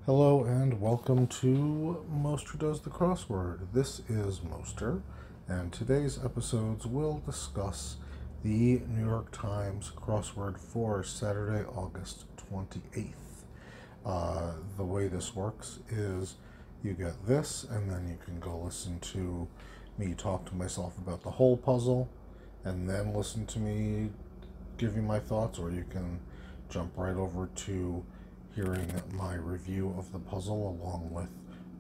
Hello and welcome to Moster Does the Crossword. This is Moster, and today's episodes will discuss the New York Times crossword for Saturday, August 28th. The way this works is you get this, and then you can go listen to me talk to myself about the whole puzzle, and then listen to me give you my thoughts, or you can jump right over to hearing my review of the puzzle along with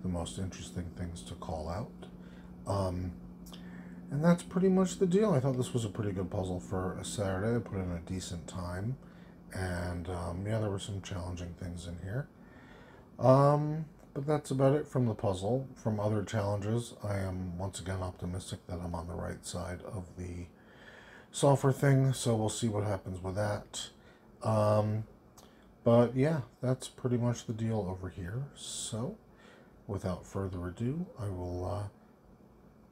the most interesting things to call out. And that's pretty much the deal. I thought this was a pretty good puzzle for a Saturday. I put in a decent time, and yeah, there were some challenging things in here. But that's about it from the puzzle. From other challenges, I am once again optimistic that I'm on the right side of the sulfur thing, so we'll see what happens with that. But yeah, that's pretty much the deal over here. So, without further ado, I will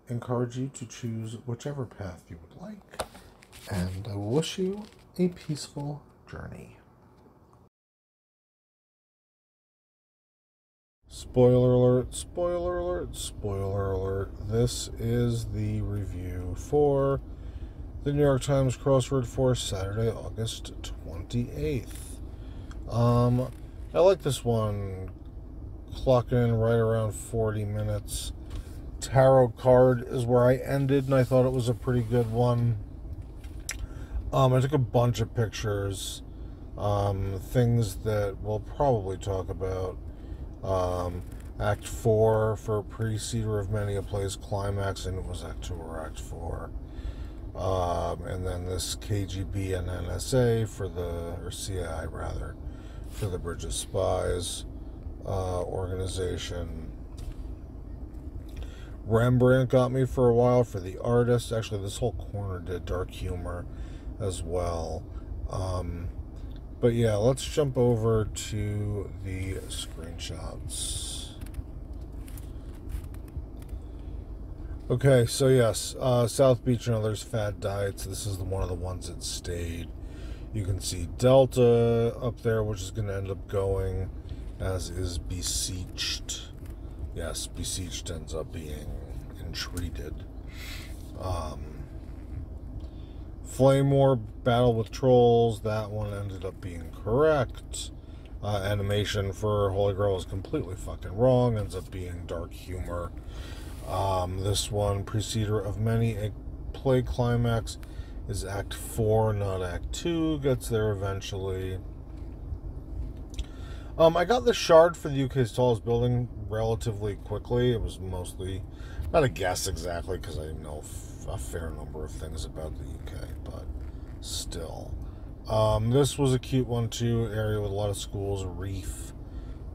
encourage you to choose whichever path you would like, and I will wish you a peaceful journey. Spoiler alert, spoiler alert, spoiler alert. This is the review for the New York Times crossword for Saturday, August 28th. I like this one, clocking in right around 40 minutes. Tarot card is where I ended, and I thought it was a pretty good one. I took a bunch of pictures, things that we'll probably talk about. Act 4 for Preceder of Many a Play's climax, and it was Act 2 or Act 4. And then this KGB and NSA for or CIA rather, for the Bridge of Spies organization. Rembrandt got me for a while for the artist. Actually, this whole corner did dark humor as well. But yeah, let's jump over to the screenshots. Okay, so yes, South Beach and others, Fad Diets. This is one of the ones that stayed. You can see Delta up there, which is going to end up going, as is Beseeched. Yes, Beseeched ends up being Entreated. Flame War, Battle with Trolls, that one ended up being correct. Animation for Holy Grail is completely fucking wrong, ends up being dark humor. This one, Preceder of Many a Play climax, is Act 4, not Act 2. Gets there eventually. I got the shard for the UK's tallest building relatively quickly. It was mostly, not a guess exactly, because I know a fair number of things about the UK, but still. This was a cute one too, area with a lot of schools, Reef.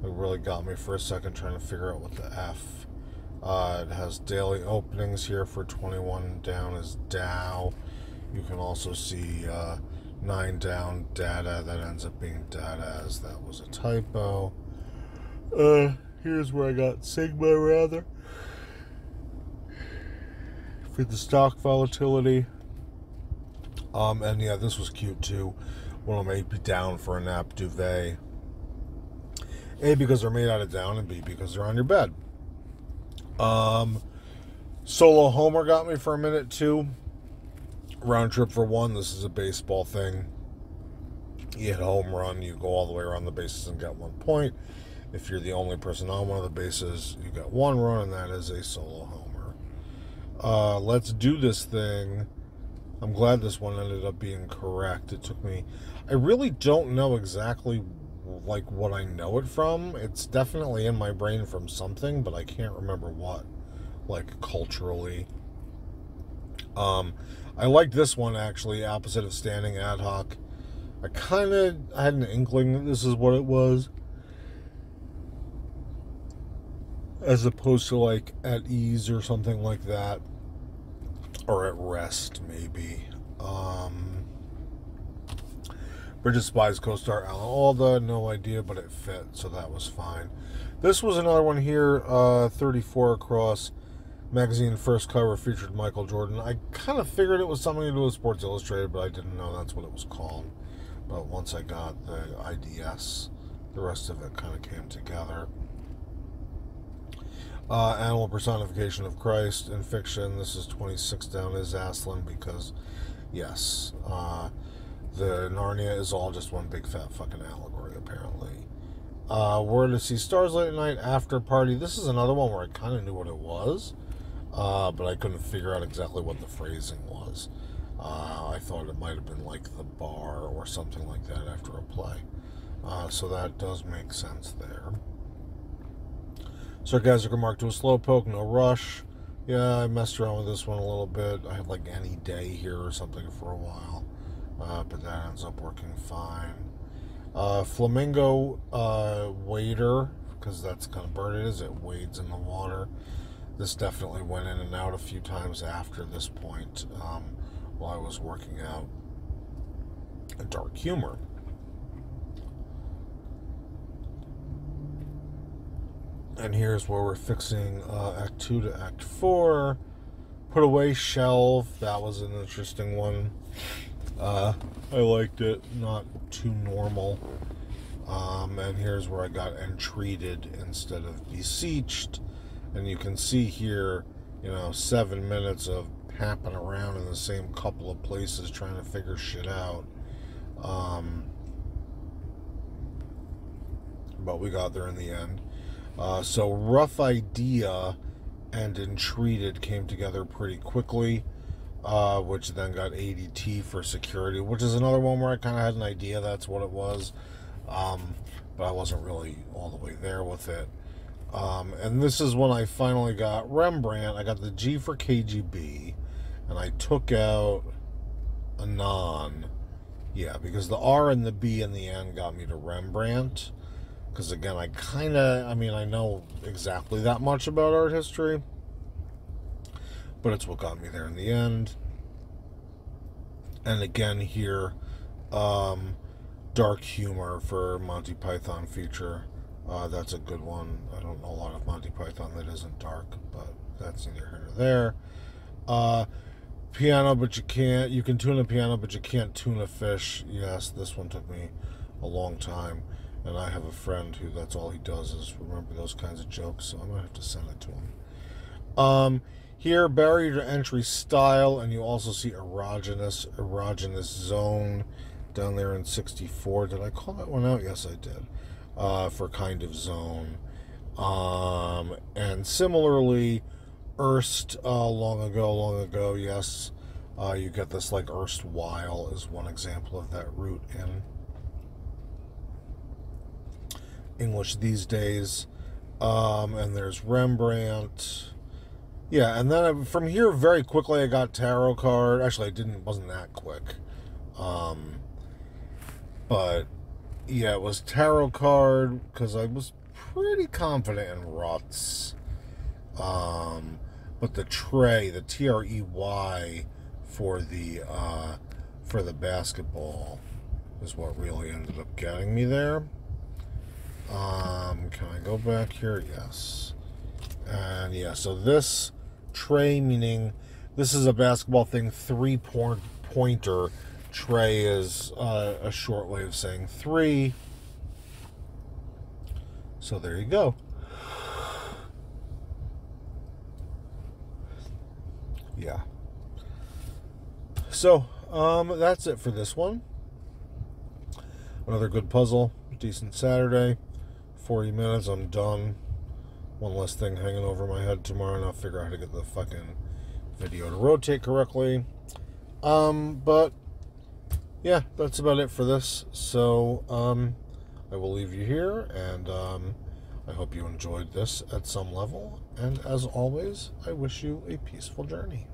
It really got me for a second trying to figure out what the F. It has daily openings here for 21 down is Dow. You can also see 9 down data, that ends up being data, as that was a typo. Here's where I got Sigma rather, for the stock volatility. And yeah, this was cute too. One of them A, down for a nap duvet. A, because they're made out of down, and B, because they're on your bed. Solo homer got me for a minute too. Round trip for 1. This is a baseball thing. You hit a home run, you go all the way around the bases and get 1 point. If you're the only person on one of the bases, you get 1 run, and that is a solo homer. Let's do this thing. I'm glad this one ended up being correct. It took me, I really don't know exactly like what I know it from. It's definitely in my brain from something, but I can't remember what, like culturally. I liked this one actually, opposite of standing ad hoc. I had an inkling that this is what it was, as opposed to like at ease or something like that, or at rest maybe. Bridge of Spies co-star Alan Alda, no idea, but it fit, so that was fine. This was another one here, 34 across. Magazine first cover featured Michael Jordan. I kind of figured it was something to do with Sports Illustrated, but I didn't know that's what it was called. But once I got the IDS, the rest of it kind of came together. Animal personification of Christ in fiction. This is 26 down is Aslan because, yes, the Narnia is all just one big fat fucking allegory, apparently. Where to See Stars Late at Night, After Party. This is another one where I kind of knew what it was, but I couldn't figure out exactly what the phrasing was. I thought it might have been like the bar or something like that after a play. So that does make sense there. Sarcastic remark to a slowpoke, no rush. Yeah, I messed around with this one a little bit. I had like Any Day here or something for a while, but that ends up working fine. Flamingo wader, because that's the kind of bird it is. It wades in the water. This definitely went in and out a few times after this point while I was working out a dark humor. And here's where we're fixing Act 2 to Act 4. Put away shelf. That was an interesting one. I liked it. Not too normal. And here's where I got entreated instead of beseeched. And you can see here, 7 minutes of happing around in the same couple of places trying to figure shit out. But we got there in the end. So Rough Idea and Entreated came together pretty quickly, which then got ADT for security, which is another one where I kind of had an idea that's what it was, but I wasn't really all the way there with it. And this is when I finally got Rembrandt. I got the G for KGB, and I took out Anon. Yeah, because the R and the B in the end got me to Rembrandt. Because, again, I know exactly that much about art history. But it's what got me there in the end. And again here, dark humor for Monty Python feature. That's a good one. I don't know a lot of Monty Python that isn't dark, but that's neither here nor there. Piano, but you can't. You can tune a piano, but you can't tune a fish. Yes, this one took me a long time. And I have a friend who that's all he does is remember those kinds of jokes, so I'm going to have to send it to him. Here, barrier to entry style, and you also see erogenous zone down there in 64. Did I call that one out? Yes, I did. For kind of zone. And similarly, erst, long ago, yes. You get this like erstwhile is one example of that root in English these days. And there's Rembrandt. Yeah, and then from here very quickly I got tarot card. Actually, wasn't that quick. But yeah, it was tarot card because I was pretty confident in ruts. But the tray, the TREY for the basketball is what really ended up getting me there. Can I go back here? Yes. And yeah, so this tray, meaning this is a basketball thing, 3-pointer. Tray is a short way of saying 3. So there you go. Yeah. So, that's it for this one. Another good puzzle. Decent Saturday. 40 minutes, I'm done. One less thing hanging over my head tomorrow, and I'll figure out how to get the fucking video to rotate correctly. But yeah, that's about it for this. So, I will leave you here, and I hope you enjoyed this at some level. And as always, I wish you a peaceful journey.